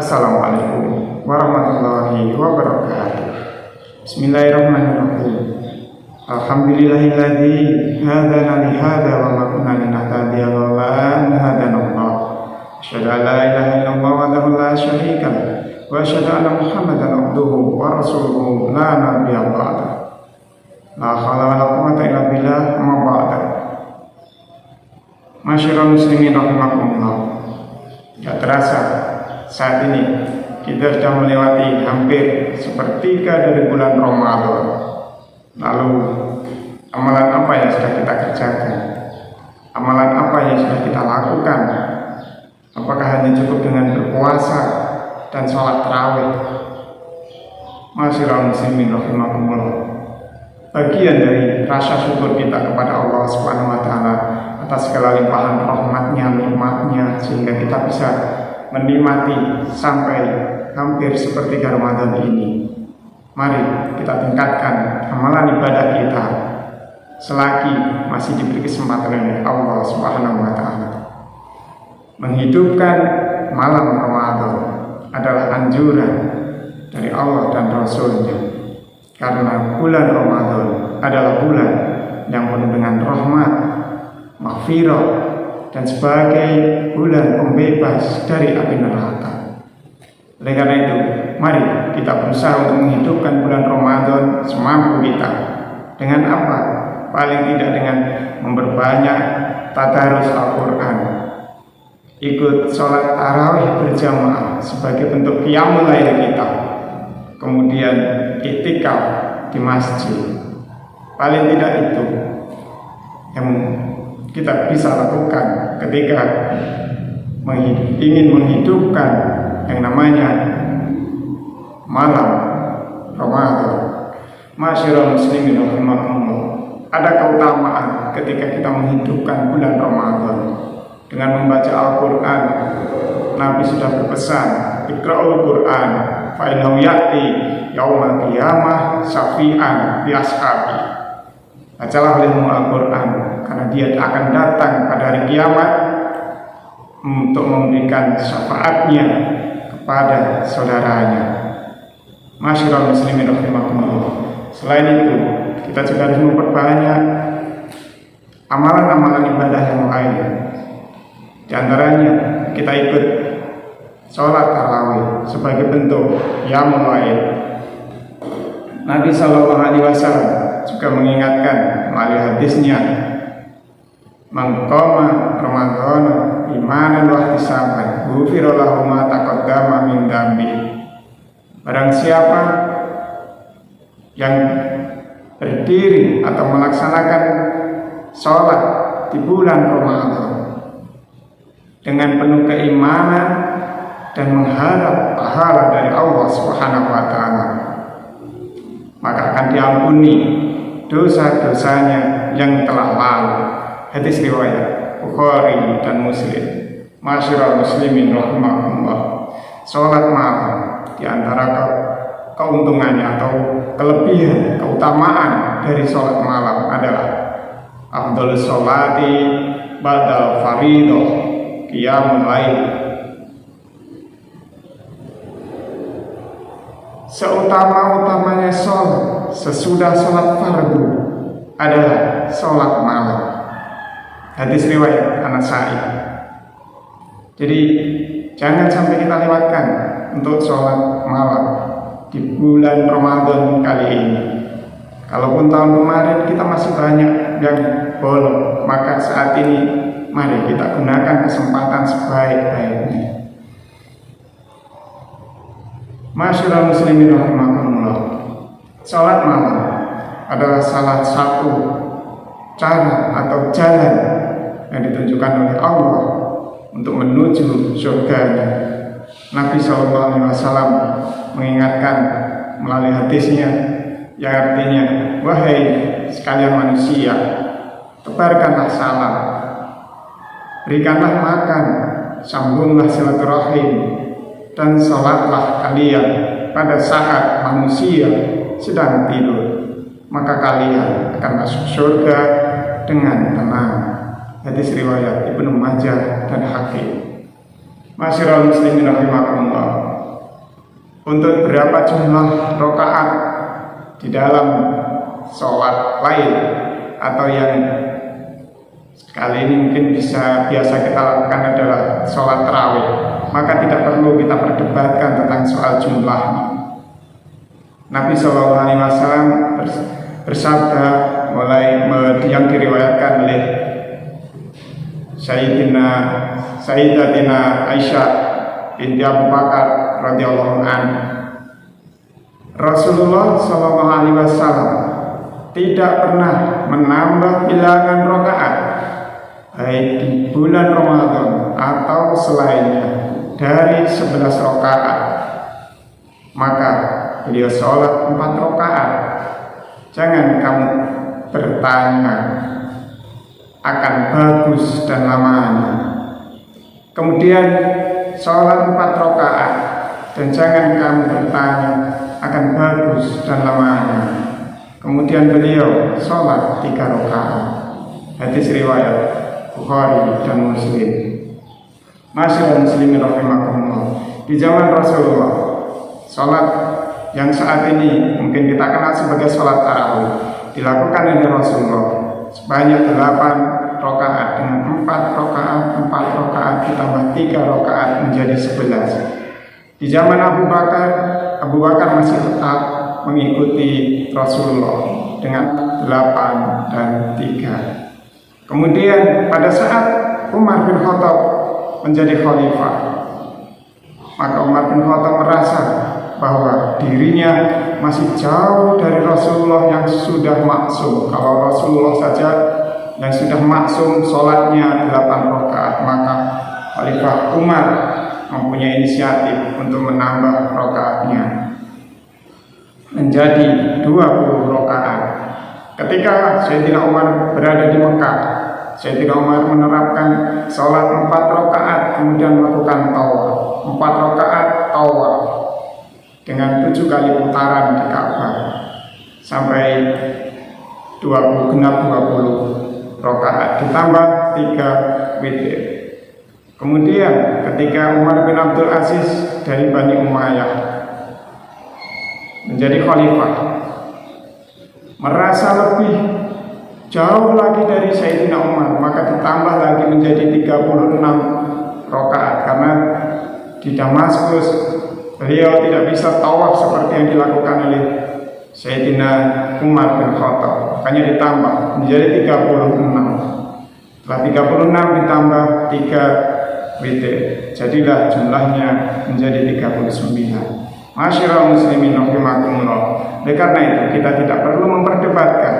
Assalamualaikum warahmatullahi wabarakatuh. Bismillahirrahmanirrahim. Alhamdulillahilladzi hadana li hadza wa ma kunna linahtadiya laula an hadanallah. Asyhadu an la ilaha illallah wahdahu la syarika lahu wa asyhadu anna Muhammadan abduhu wa rasuluhu la nabiyya ba'da. La haula wa la quwwata illa billah amma ba'da. Masyiral muslimin rahimakumullah. Tidak terasa saat ini kita sudah melewati hampir sepertiga dari bulan Ramadan. Lalu amalan apa yang sudah kita kerjakan? Amalan apa yang sudah kita lakukan? Apakah hanya cukup dengan berpuasa dan sholat tarawih? Masyiral muslimin rahimakumullah. Bagian dari rasa syukur kita kepada Allah Subhanahu wa taala atas segala limpahan rahmatnya, nikmatnya, sehingga kita bisa menikmati sampai hampir sepertiga Ramadan ini. Mari kita tingkatkan amalan ibadah kita selagi masih diberi kesempatan oleh Allah Subhanahu wa taala. Menghidupkan malam Ramadan adalah anjuran dari Allah dan Rasul-Nya. Karena bulan Ramadan adalah bulan yang penuh dengan rahmat, maghfirah, dan sebagai bulan pembebas dari api neraka. Oleh karena itu, mari kita berusaha untuk menghidupkan bulan Ramadan semampu kita. Dengan apa? Paling tidak dengan memperbanyak tadarus Al-Quran, ikut sholat tarawih berjamaah sebagai bentuk qiyamul lail kita, kemudian iktikaf di masjid. Paling tidak itu yang kita bisa lakukan ketika ingin menghidupkan yang namanya malam Ramadan. Masyiral muslimin rahimakumullah. Ada keutamaan ketika kita menghidupkan bulan Ramadan dengan membaca Al-Quran. Nabi sudah berpesan, Iqra'ul Quran fa innahu ya'ti yaumal qiyamah syafi'an bi ashabi. Bacalah olehmu Al-Quran karena dia akan datang pada hari kiamat untuk memberikan syafaatnya kepada saudaranya. Masyiral muslimin rahimakumullah. Selain itu, kita juga harus memperbanyak amalan-amalan ibadah yang lain. Di antaranya kita ikut sholat tarawih sebagai bentuk qiyamul lail. Nabi SAW juga mengingatkan melalui hadisnya, man qama Ramadan imanan wa ihtisaban ghufira lahu ma taqaddama min dambi. Barang siapa yang berdiri atau melaksanakan sholat di bulan Ramadan dengan penuh keimanan dan mengharap pahala dari Allah Subhanahu wa taala, maka akan diampuni dosa-dosanya yang telah lalu. Hadis riwayat Bukhari dan Muslim. Masyiral muslimin rahimakumullah. Salat malam di antara keuntungannya atau kelebihan, keutamaan dari salat malam adalah afdhalus sholati ba'dal fardhu qiyamul lail. Seutama-utamanya sholat sesudah sholat fardu adalah sholat malam. Hadis riwayat An-Nasa'i. Jadi jangan sampai kita lewatkan untuk sholat malam di bulan Ramadan kali ini. Kalaupun tahun kemarin kita masih banyak yang bolong, maka saat ini mari kita gunakan kesempatan sebaik-baiknya. Masyiral muslimin rahimakumullah. Salat malam adalah salah satu cara atau jalan yang ditunjukkan oleh Allah untuk menuju surganya. Nabi SAW mengingatkan melalui hadisnya yang artinya, wahai sekalian manusia, tebarkanlah salam, berikanlah makan, sambunglah silaturahim, dan salatlah kalian pada saat manusia sedang tidur, maka kalian akan masuk surga dengan tenang. Hadis riwayat Ibnu Majah dan Hakim. Masyiral muslimin rahimakumullah. untuk berapa jumlah rakaat di dalam sholat lain atau yang kali ini mungkin biasa kita lakukan adalah sholat tarawih, maka tidak perlu kita perdebatkan tentang soal jumlah. Nabi SAW bersabda mulai yang diriwayatkan oleh Sayyidatina Aisyah binti Abu Bakar radhiyallahu anhu, Rasulullah SAW tidak pernah menambah bilangan rakaat baik di bulan Ramadan atau selainnya dari 11 rakaat. Maka beliau sholat 4 rakaat. Jangan kamu bertanya akan bagus dan lamanya. Kemudian sholat 4 rakaat, dan jangan kamu bertanya akan bagus dan lamanya. Kemudian beliau sholat 3 rakaat. Hadis riwayat Bukhari dan Muslim. Masyaallah muslimin rahimakumullah. Di zaman Rasulullah, sholat yang saat ini mungkin kita kenal sebagai sholat tarawih dilakukan oleh Rasulullah sebanyak 8 rakaat dengan 4 rakaat ditambah 3 rakaat menjadi 11. Di zaman Abu Bakar masih tetap mengikuti Rasulullah dengan 8 dan 3. Kemudian pada saat Umar bin Khattab menjadi khalifah, maka Umar bin Khattab merasa bahwa dirinya masih jauh dari Rasulullah yang sudah maksum. Kalau Rasulullah saja yang sudah maksum sholatnya 8 rakaat, maka Khalifah Umar mempunyai inisiatif untuk menambah rakaatnya menjadi 20 rakaat. Ketika Sayyidina Umar berada di Mekah, Sayyidina Umar menerapkan sholat 4 rakaat kemudian melakukan tawaf, 4 rakaat tawaf dengan 7 kali putaran di Ka'bah sampai 20 rakaat ditambah 3 witir. Kemudian ketika Umar bin Abdul Aziz dari Bani Umayyah menjadi khalifah, merasa lebih jauh lagi dari Sayyidina Umar, maka ditambah lagi menjadi 36 rakaat karena di Damaskus beliau tidak bisa tawaf seperti yang dilakukan oleh Sayyidina Umar bin Khattab, makanya ditambah menjadi 36. Setelah 36 ditambah 3 witir, jadilah jumlahnya menjadi 39. Masyaallah muslimin rahimakumullah. Oleh karena itu kita tidak perlu memperdebatkan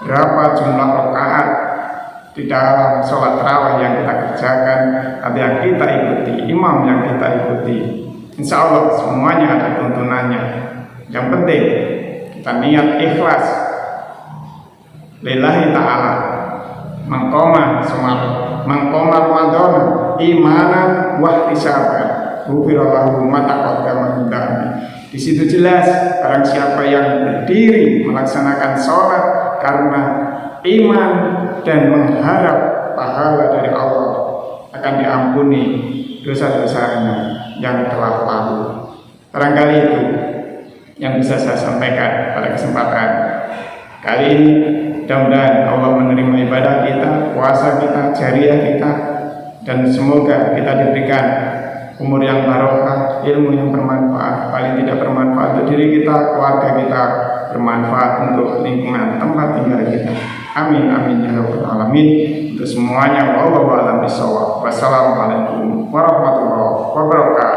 berapa jumlah rakaat di dalam sholat tarawih yang kita kerjakan atau yang kita ikuti, imam yang kita ikuti. Insya Allah semuanya ada tuntunannya. Yang penting kita niat ikhlas lillahi ta'ala, mengqoma Ramadan imanan wa ihtisaban ghufirallahu ma taqaddama min dzambi. Di situ jelas barang siapa yang berdiri melaksanakan sholat karena iman dan mengharap pahala dari Allah, akan diampuni dosa-dosanya yang telah lalu. Barangkali itu yang bisa saya sampaikan pada kesempatan kali ini. Mudah-mudahan Allah menerima ibadah kita, puasa kita, jariah kita, dan semoga kita diberikan umur yang barokah, ilmu yang bermanfaat, paling tidak bermanfaat untuk diri kita, keluarga kita, bermanfaat untuk lingkungan tempat tinggal kita. Amin amin ya rabbal alamin. Untuk semuanya wallahu a'lam bishawab. Wassalamualaikum warahmatullahi wabarakatuh.